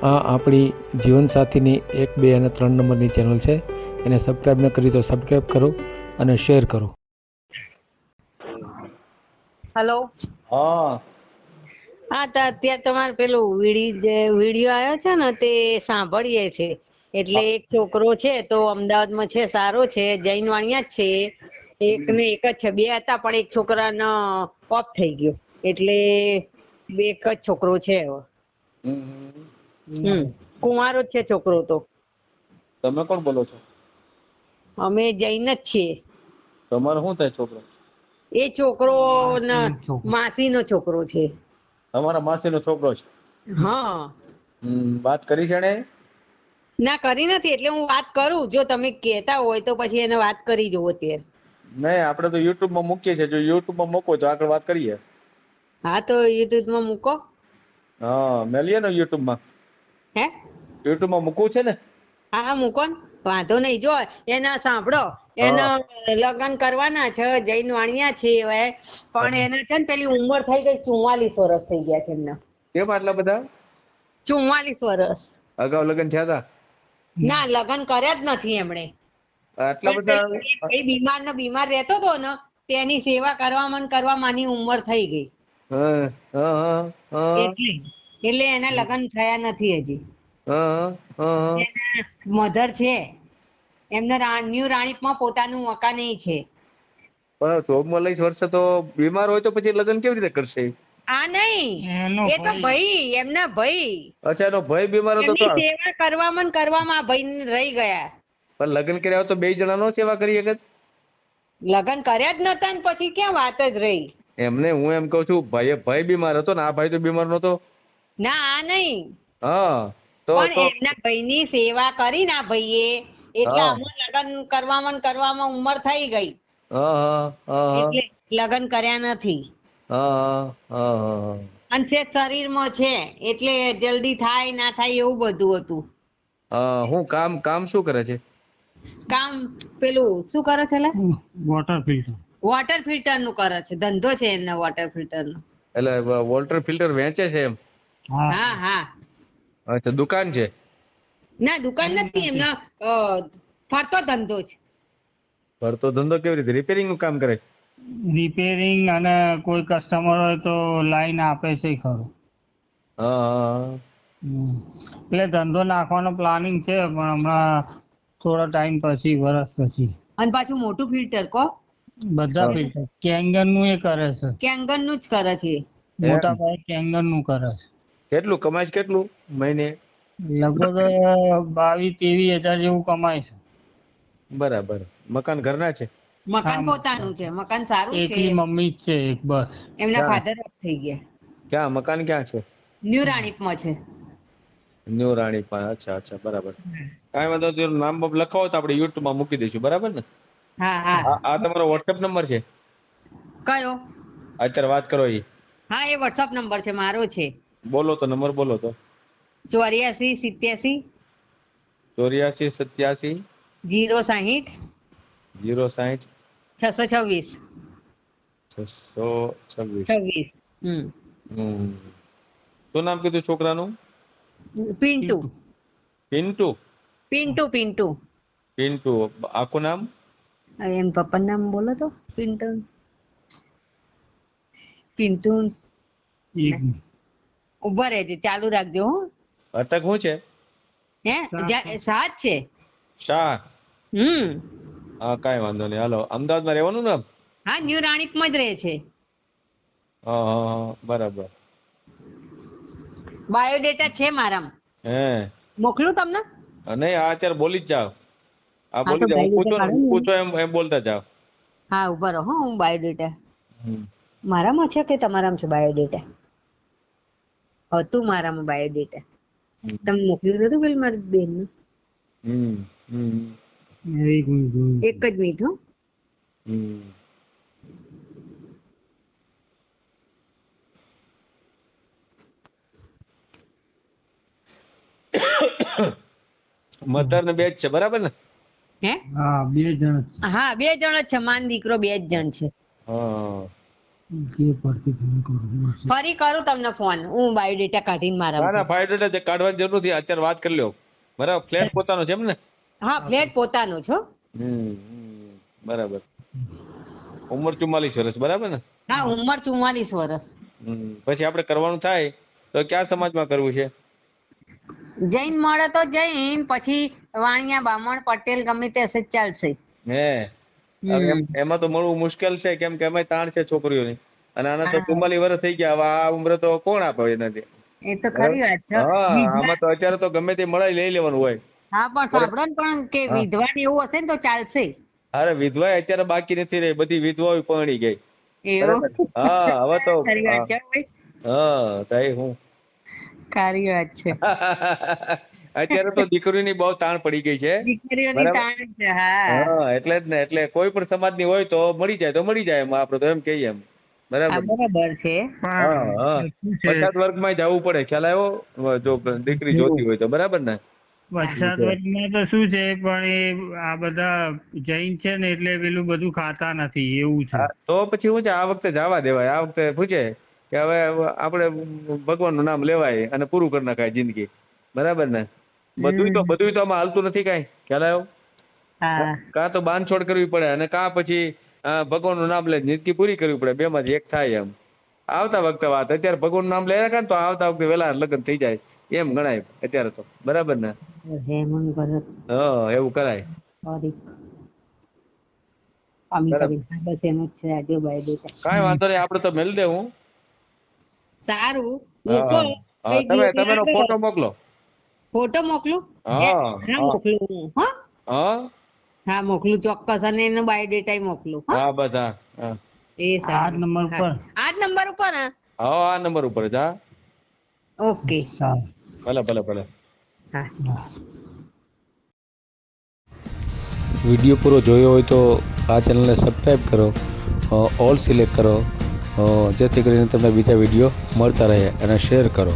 આ આપણી જીવનસાથીની 1, 2 અને 3 નંબરની ચેનલ છે. એને સબસ્ક્રાઈબ ન કરી તો સબસ્ક્રાઈબ કરો અને શેર કરો. હેલો. હા તો અત્યારે તમારે પેલું વિડીયો આવ્યો છે ને તે સાંભળીએ છે. એટલે એક છોકરો છે તો અમદાવાદમાં છે, સારો છે, જૈન વાણિયા જ છે. એક ને એક જ છે, બે હતા પણ એક છોકરાનો ઓફ થઈ ગયો એટલે એક જ છોકરો છે હવે. કુંવારો જ છે છોકરો તો. તમે કોણ બોલો છો? અમે જૈન જ છીએ. તમારો શું થાય છોકરો? એ છોકરો માસીનો છોકરો છે. તમારા માસીનો છોકરો છે? હા. વાત કરી છે એને? ના, કરી નથી. એટલે હું વાત કરું, જો તમે કહેતા હોય તો પછી એને વાત કરી જુઓ અત્યારે. નહીં, આપણે તો YouTube માં મૂકીએ છીએ. જો YouTube માં મૂકો તો આગળ વાત કરીએ. હા, તો YouTube માં મૂકો. હા, મેલીએ ને YouTube માં. હે? YouTube માં મૂકવું છે ને? હા, મૂકો ને, વાંધો નહીં. જો એના સાંભળો, એના લગ્ન કરવાના છે, જૈન વાણિયા છે હવે, પણ એને છે ને પેલી ઉંમર થઈ ગઈ, 44 વર્ષ થઈ ગયા છે એમને. કેમ આટલા બધા? 44 વર્ષ. અગાઉ લગ્ન થયા હતા? ના, લગ્ન કર્યા જ નથી એમણે. આટલા બધા? એ બીમાર રહેતો હતો ને, તેની સેવા કરવામાં ની ઉંમર થઈ ગઈ. એટલે એના લગ્ન થયા નથી હજી. મધર છે એમને ન્યુ રાણીપમાં પોતાનું મકાન છે. પણ 44 વર્ષે તો બીમાર હોય તો પછી લગ્ન કેવી રીતે કરશે? આ નહીં, એ તો ભાઈ, એમના ભાઈ. અચ્છા, એનો ભાઈ બીમાર હતો તો સેવા કરવામાં ભાઈ રહી ગયા. પણ લગ્ન કર્યા હોય તો 2 જણા નો સેવા કરી શકે? લગ્ન કર્યા જ નતા ને પછી ક્યાં વાત જ રહી. એમને હું એમ કઉ છું, ભાઈ બીમાર હતો ને આ ભાઈ તો બીમાર નતો? ના, આ નહીં. હા, તો એમના ભાઈની સેવા કરી ને આ ભાઈએ, એટલે આમાં લગ્ન કરવામાં ઉંમર થઈ ગઈ. એટલે લગ્ન કર્યા નથી. અને તે શરીરમાં છે એટલે જલ્દી થાય ના થાય એવું બધું હતું. હું કામ શું કરે છે? કામ પેલું શું કરે છે? વોટર ફિલ્ટર નું કરે છે, ધંધો છે એમનો વોટર ફિલ્ટર નો. એટલે વોટર ફિલ્ટર વેચે છે એમ? હા, હા. અચ્છા, દુકાન છે? ના, દુકાન નથી એમનો, ફરતો ધંધો છે. ફરતો ધંધો કેવી રીતે? રિપેરિંગ નું કામ કરે છે? રિપેરિંગ અને કોઈ કસ્ટમર હોય તો લાઈન આપે છે ખરું. એટલે ધંધો નાખવાનો પ્લાનિંગ છે પણ હમણાં થોડા ટાઈમ પછી, વર્ષ પછી. અને પાછું મોટું ફિલ્ટર બધા ફિલ્ટર કેંગન નું એ કરે છે. કેંગન નું જ કરે છે. મોટા ભાઈ કેંગન નું કરે છે. કેટલું કમાય છે? કેટલું મહિને? લગભગ 22-23 હજાર જેવું કમાય છે. બરાબર. મકાન ઘરના છે? મકાન પોતાનું છે, મકાન સારું છે. એકલી મમ્મી જ છે એક, બસ. એમના ફાધર ઓફ થઈ ગયા. ક્યાં મકાન ક્યાં છે? ન્યુ રાણીપમાં છે. ન્યુ રાણીપમાં. અચ્છા, બરાબર. કાંઈ વાંધો નહીં, નામ લખાવો તો આપણે YouTube માં મૂકી દઈશું, બરાબર ને? હા, હા. આ તમારો WhatsApp નંબર છે? કયો? અત્યારે વાત કરો એ. હા, એ WhatsApp નંબર છે, મારો છે. બોલો તો, નંબર બોલો તો. 84 87 84 87 060 060 626 626. શું નામ કીધું છોકરાનું? પિન્ટુ. પિન્ટુ? પિન્ટુ. પિન્ટુ. આખું નામ? એમ પપ્પાનું નામ બોલો તો. પિન્ટુ. ઉભા રહેજો, ચાલુ રાખજો. હો, અટક શું છે? સાત છે. શાહ. હા, કાંઈ વાંધો નહીં. હાલો, અમદાવાદમાં રહેવાનું ને? હા, ન્યુ રાણીપમાં જ રહે છે. હા, બરાબર. બાયોડેટા છે મારામાં. હે, મોકલું તમને? નહીં, આ અત્યારે બોલી જ જાવ. આ બોલી જાવ, હું પૂછો એમ બોલતા જાવ. હા, ઉભા રહો. હું બાયોડેટા મારામાં છે કે તમારામાં છે બાયોડેટા? હતું મારામાં બાયોડેટા. તમે મોકલ્યું નતું પેલી મારી બેનનું? એક જ મિનિટ. હો, મધર ને 2 જ છે, બરાબર ને? હા, 2 જણ. હા, 2 જણ જ છે. માન દીકરો 2 જ જણ છે. ફરી કરું તમને ફોન, હું બાયોડેટા કાઢીને ના મારા. ના બાયોડેટા કાઢવાની જરૂર નથી, અત્યારે વાત કરી લ્યો. બરાબર, ફ્લેટ પોતાનો છે એમ ને? હા, ફ્લેટ પોતાનો છો. બરાબર. ઉંમર 44 વર્ષ, બરાબર ને? હા, ઉંમર 44 વર્ષ. પછી આપણે કરવાનું થાય તો કયા સમાજમાં કરવું છે? જૈન મળે તો જૈન, પછી વાણિયા, બામણ, પટેલ ગમે તે હશે ચાલશે. હે હવે એમાં તો મળવું મુશ્કેલ છે, કેમ કે અમે તાણ છે છોકરીઓની, અને આના તો 44 વર્ષ થઈ ગયા. હવે આ ઉંમરે તો કોણ આપે એનાથી? એ તો ખરી વાત છે. હા, આમાં તો અત્યારે તો ગમે તે મળે લઈ લેવાનું હોય. હા, પણ સાંભળો ને, પણ કે વિધવા ને એવું હશે ને તો ચાલશે. અરે વિધવા અત્યારે બાકી નથી રહી, બધી વિધવાઓ પરણી ગઈ. એવું? હા, હવે તો ખરી વાત છે ભાઈ. હા તઈ હું ખરી વાત છે. અત્યારે તો દીકરીની બહુ તાણ પડી ગઈ છે. દીકરીઓની બરાબર. તાણ છે. હા, હા, એટલે જ ને, એટલે કોઈ પણ સમાજની હોય તો મળી જાય તો મળી જાય, એમ આપણે તો એમ કહીએ એમ. હા, બરાબર. બરાબર છે. હા હા, શું છે, પછાત વર્ગમાં જવું પડે, ખ્યાલ આવ્યો? જો દીકરી જોતી હોય તો, બરાબર ને? પછાત વર્ગમાં તો શું છે, પણ એ આ બધા જૈન છે ને એટલે પેલું બધું ખાતા નથી એવું છે. હા, તો પછી શું છે, આ વખતે જવા દેવાય. આ વખતે પૂછે કે હવે આપણે ભગવાનનું નામ લેવાય અને પૂરું કરી નાખાય જિંદગી. બરાબર ને? બધું તો આમાં હાલતું નથી કાંઈ, ખ્યાલ આવ્યો? હા, કાં તો બાંધછોડ કરવી પડે, અને કાં પછી ભગવાનનું નામ લે જિંદગી પૂરી કરવી પડે. બેમાંથી એક થાય એમ. આવતા વખતે વાત, અત્યારે ભગવાનનું નામ લઈ રાખે ને તો આવતા વખતે વેલા લગ્ન થઈ જાય એમ ગણાય અત્યારે તો. બરાબર ને? હેમંત ભરત. હા, એવું કરાય. સોરી. બસ એમ જ છે. આજે બાયોડેટા. કાંઈ વાંધો નહીં, આપણે તો મેલ દેવું. સારું, હા મૂકો. હા, તમે ફોટો મોકલો. ફોટો મોકલું? હા હા, મોકલું હું. હા, હા હા, મોકલું ચોક્કસ, અને એનો બાયોડેટા મોકલું. હા, હા, બધા હા એ આ સારું. નંબર પર. આ જ નંબર ઉપર ને? હા, આ નંબર ઉપર જ. હા, ઓકે. સારું. ભલે ભલે ભલે. હા. વિડીયો પૂરો જોયો હોય તો આ ચેનલને સબસ્ક્રાઈબ કરો, ઓલ સિલેક્ટ કરો, જેથી કરીને તમને બીજા વિડીયો મળતા રહે, અને શેર કરો.